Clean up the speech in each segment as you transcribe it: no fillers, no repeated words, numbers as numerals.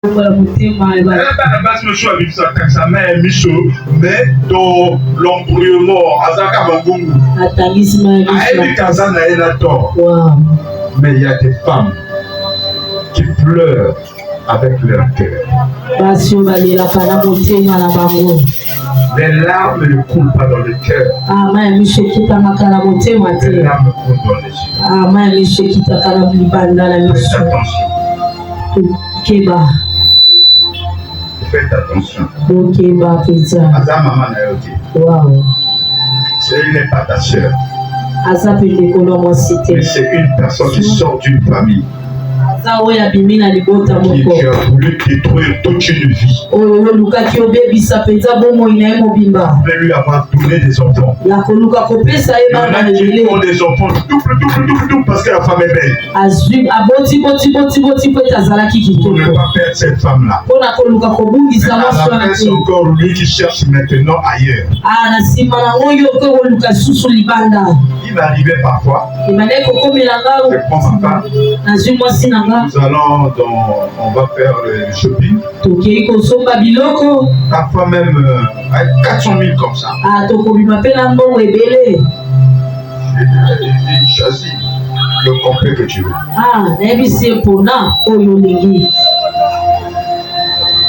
mais dans l'embrouillement, mais il y a des femmes qui pleurent avec leur cœur. Les larmes ne coulent pas dans le cœur. Les larmes coulent dans les yeux. Faites attention. Faites attention. C'est une pas ta soeur. Mais c'est une personne qui sort d'une famille qui a voulu détruire toute une vie. Vous pouvez lui avoir donné des enfants. Il y en a qui ont des enfants double parce que la femme est belle. Pour ne pas perdre cette femme-là. Mais à la fin, c'est encore lui qui cherche maintenant ailleurs. Il m'arrivait parfois. Je prends ma femme. Nous allons on va faire le shopping. Parfois même avec 400 000 comme ça. J'ai choisi le complet que tu veux.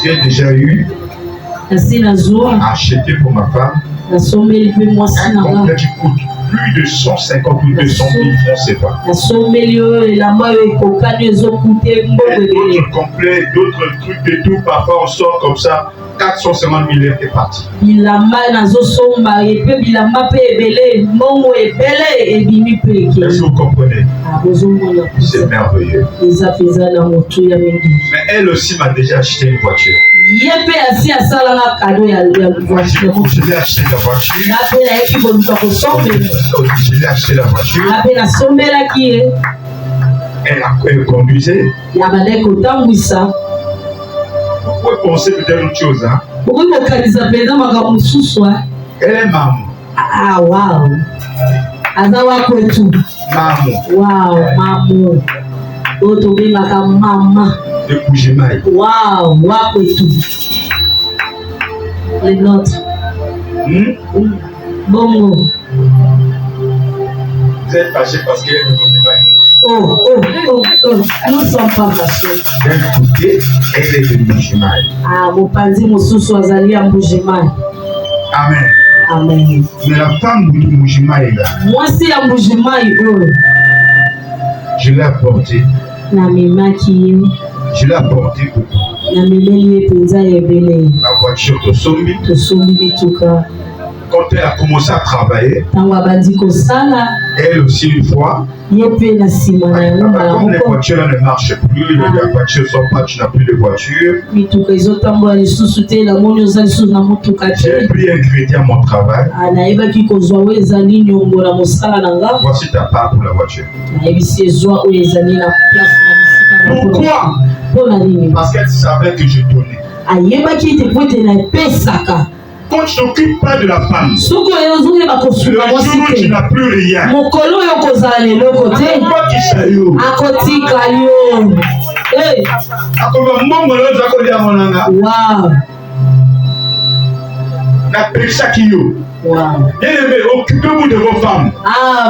J'ai déjà eu acheté pour ma femme un complet qui coûte plus de 150 ou 200 000 francs CFA. D'autres complets, d'autres trucs et tout, parfois on sort comme ça, 450 000 est parti. Est-ce que vous comprenez? C'est merveilleux. Mais elle aussi m'a déjà acheté une voiture. Je l'ai acheté la voiture. Je l'ai acheté la voiture. Elle conduisait. Vous pouvez penser peut-être autre chose. Hein? Elle est maman. Ah, wow. Azawa kwetu. Maman. Wow, maman. Otobengaka mama. De Bougimaï. Wow, wakwetu. Les nôtres. Bongo. Vous êtes fâché parce qu'elle est de Bougimaï. Oh. Nous ne sommes pas fâchés. D'un côté, elle est de Bougimaï. Ah, Mopanzi Mosusu Azali à Bougimaï. Amen. Amen. Mais la femme de Bougimaï là. Moi, c'est à Bougimaï. Je l'ai apporté. Je l'ai apporté beaucoup. La voiture de Sombi. Quand elle a commencé à travailler, elle aussi une fois, comme les voitures ne marchent plus, les voitures sont pas, tu n'as plus de voiture. J'ai pris un crédit à mon travail. Voici ta part pour la voiture. Pourquoi? Parce qu'elle savait que je donnais. Quand tu ne t'occupes pas de la femme, le jour où tu n'as plus rien, bien-aimés, occupez-vous de vos femmes.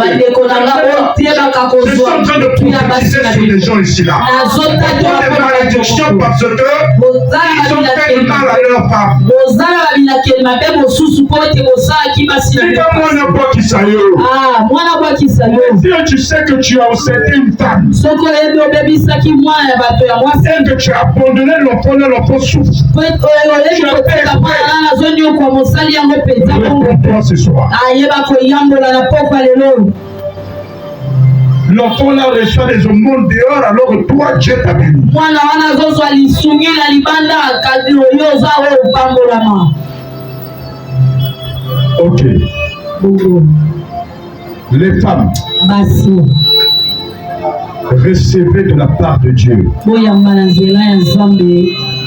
Je suis en train de prophétiser sur les gens ici là. Ils ont des malédictions parce que ils ont fait du mal à leur femme. Si tu sais que tu as ossété une femme et que tu as abandonné l'enfant souffre, ce soir. L'enfant là reçoit des aumônes dehors, alors toi Dieu t'a béni. Ok. Les femmes, recevez de la part de Dieu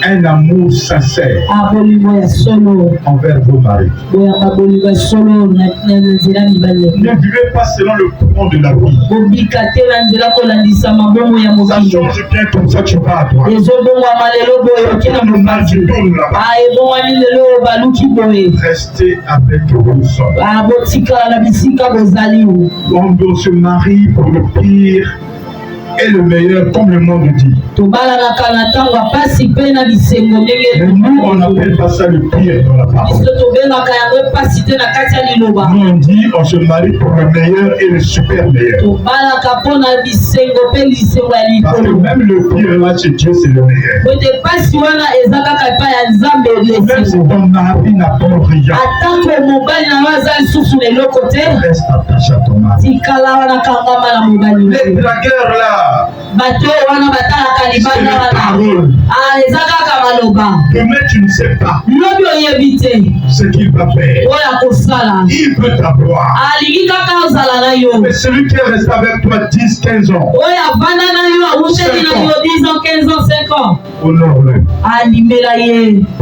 un amour sincère envers vos maris. Ne vivez pas selon le courant de la vie. Ça change bien comme ça, tu vas à droite. Restez avec vos hommes. On se marie pour le pire et le meilleur, comme le monde dit. Mais nous, on n'appelle pas ça le pire dans la parole. Nous, on dit on se marie pour le meilleur et le super meilleur. Parce que même le pire là chez Dieu, c'est le meilleur. Même si ton mari n'a pas rien, reste attaché à ton mari. Les blagueurs là, c'est la parole. Demain, tu ne sais pas ce qu'il va faire. Il peut t'avoir. Mais celui qui est resté avec toi 10, 15 ans, honore-le.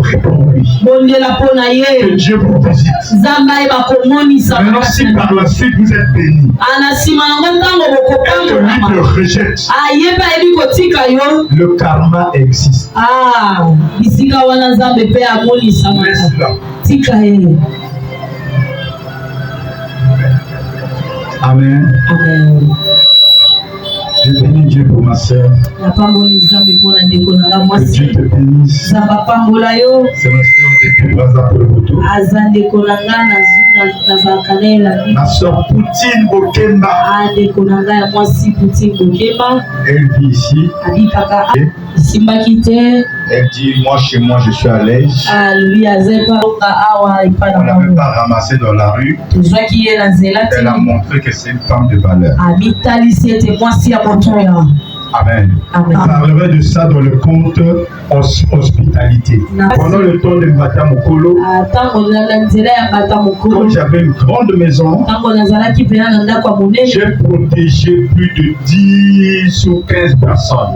Réponds-lui. Que Dieu vous visite. Maintenant, si par la suite vous êtes bénis, et que lui te rejette, le karma existe. Laisse-la. Amen. Je bénis Dieu pour ma soeur. Que Dieu te bénisse. C'est ma soeur depuis Braza pour le retour. Ma soeur Poutine Bokemba. Elle vit ici. Elle dit, moi chez moi je suis à l'aise. On n'avait pas ramassé dans la rue. Elle a montré que c'est une femme de valeur. Amen. On parlerait de ça dans le compte hospitalité. Pendant le temps de Matamokolo, quand j'avais une grande maison, j'ai protégé plus de 10 ou 15 personnes.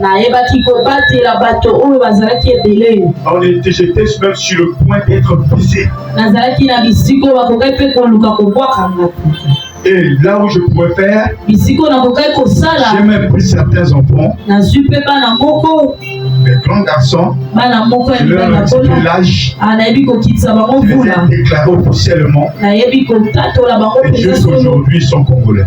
J'étais même sur le point d'être visé. Et là où je pouvais faire, j'ai même pris certains enfants, les grands garçons, je leur ai dit l'âge, je les ai déclarés officiellement, et jusqu'aujourd'hui ils sont congolais.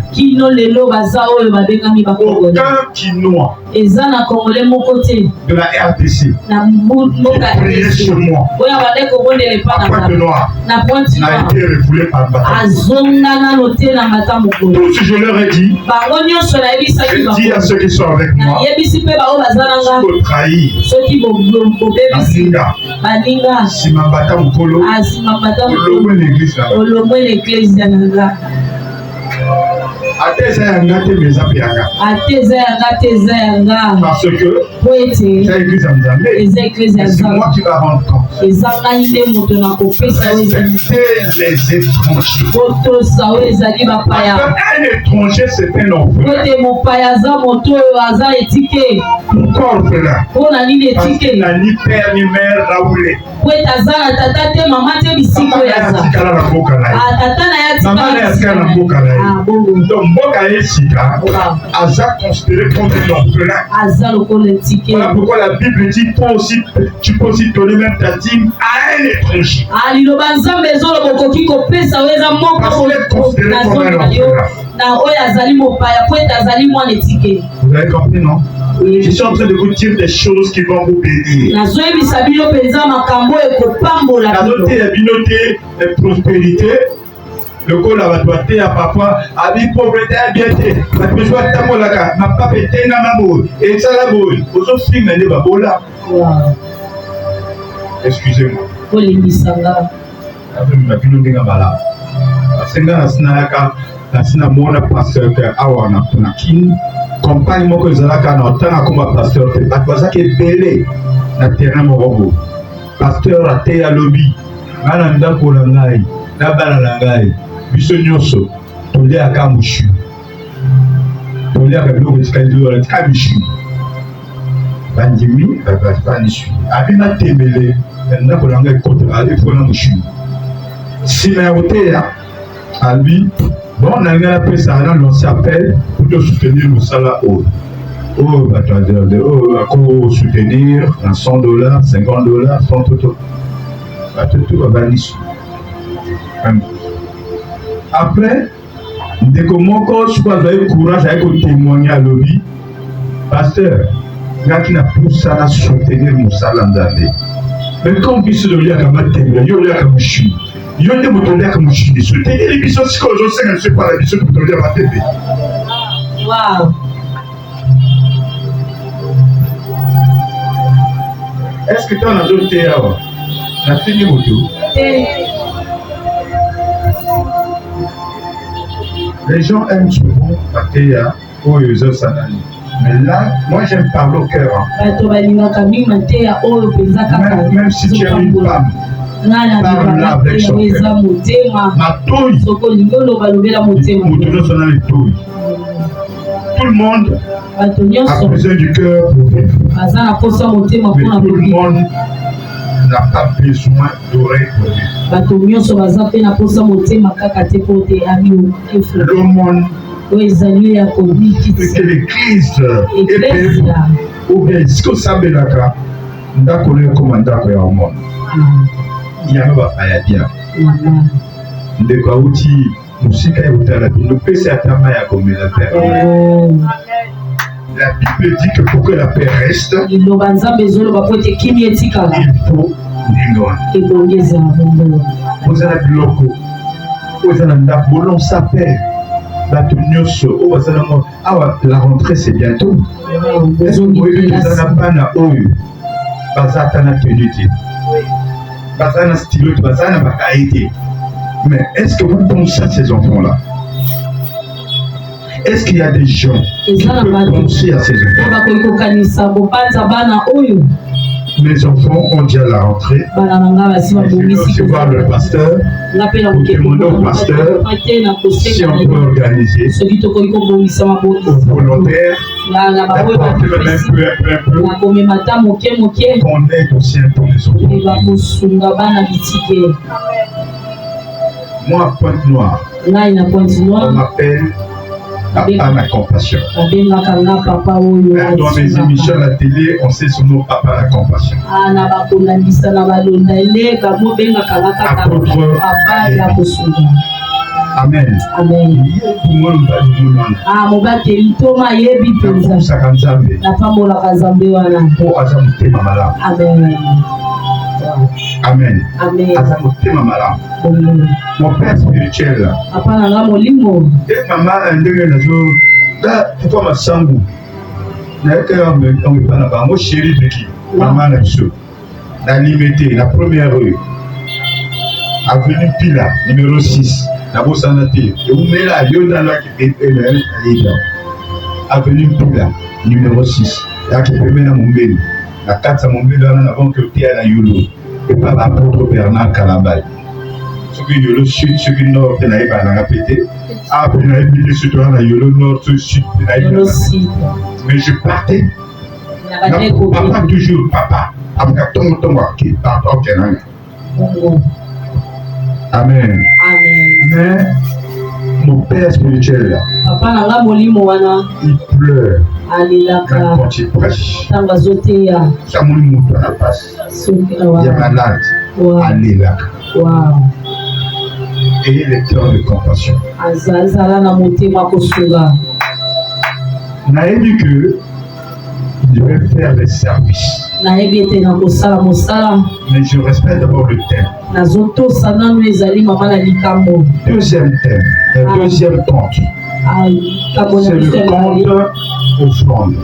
Aucun Kinois de la RDC qui priait sur moi à Pointe-Noire n'a été refoulé par le bataillon. Tous, je leur ai dit, je dis à ceux qui sont avec moi, ceux qui me trahissent, Baninga, Simambata Mukolo, l'église là. Parce que c'est l'église c'est moi qui va rendre compte. Respectez les étrangers. Un étranger c'est un orphelin. Pourquoi orphelin? Parce qu'il n'a ni père ni mère Raoulé. Donc Mboka Esika Aza considéré comme un orphelin. Voilà pourquoi la Bible dit tu peux aussi donner même ta dîme à un étranger. Parce qu'il est considéré comme un orphelin. Vous avez compris, non? Je suis en train de vous dire des choses qui vont vous bénir. La prospérité. Le col a doité à papa, à vie pauvreté à bienté, la besoin de tamolaka, ma papa était na mamou, et ça la boule, aux autres filles n'allaient pas bola. Excusez-moi. Ma fille n'est pas malade. C'est là, la Sinamona pasteur que Awana Punakin, compagne Moko Zalaka, n'entend comme pasteur, Atbaza qui est belé, la terrain Morobo. Pasteur a été à lobby, Malanda Kolangai, la Balalangai. Biso nyonso toli aka mushu toli aka biloko esika ezolo tika mishu bandimi banisui abima tembele na kolanga ekota efona mushu sima ya koteya abi bon na nga napesa na lancer appel pour te soutenir mosala oyo bato oyo ako soutenir na $100 $50 100 toto bato to babanisui après ndeko moko soki azali courage aye kotémoigne alobi pasteur ngaki na pusa na soutenir mosala nzambe mais comme biso toliaka matembela yo oliaka moshini yo nde moto oliaka moshini soutenir biso sikoyo ozosenga biso epana biso moto olia matembe. Est-ce que ntango nazoteya awa natindi moto les gens aiment souvent pateya oyo ezosanani. Mais là, moi j'aime parler au cœur. Même si tu es une femme, parle là avec son cœur. Ma touille, tout le monde a besoin du cœur pour vivre. Mais tout le monde n'a pas besoin d'oreilles pour vivre. Le monde que l'église ou bien ce que ça veut dire ndako le commandant ya monde il y a pas à dire ndeko auti musika ya utala bino pesa atama ya komela père. La Bible dit que pour que la paix reste il faut l'ignorance. Vous avez bloqué vous avez ndako sa paix. La rentrée c'est bientôt. Est-ce que vous voyez que vous n'avez pas na oyo bazatana tenue bazana stylo bazana bakaïté? Mais est-ce que vous pensez à ces enfants-là? Est-ce qu'il y a des gens qui peuvent penser à ces enfants? Mes enfants ont dit à la rentrée, je vais voir le pasteur, pour demander au pasteur si on peut organiser aux volontaires d'apporter un peu qu'on aide aussi un peu les enfants. Moi, Pointe-Noire, on m'appelle Papa la compassion. Dans mes émissions à la télé, on sait son nom Papa la compassion. Amen. Amen. Amen. Mon père spirituel. Maman, tu vois ma sangu. Moi, chérie de qui? Maman, la limité, la première rue. Avenue Pila, numéro 6. La Bossanate. Avenue Pila, numéro 6. Là, tu peux mettre mon bébé. La 4 à mon bébé, on a que Pierre la Yolo. Et pas l'apôtre Bernard Calabay. Ce qui est le sud, ce qui est le nord, c'est la pété. Après, on a mis le sud, on a le nord, le sud, mais je partais. Papa, toujours, papa. Après, ton qui part au Kénan. Amen. Mais mon père spirituel là, il pleure. Quand il prêche, ça m'a la passe. Il est malade. Allez là. Ayez le cœur de compassion. N'a dit que je vais faire les services. Mais je respecte d'abord le thème. Deuxième thème, le deuxième compte. C'est le compte offrande.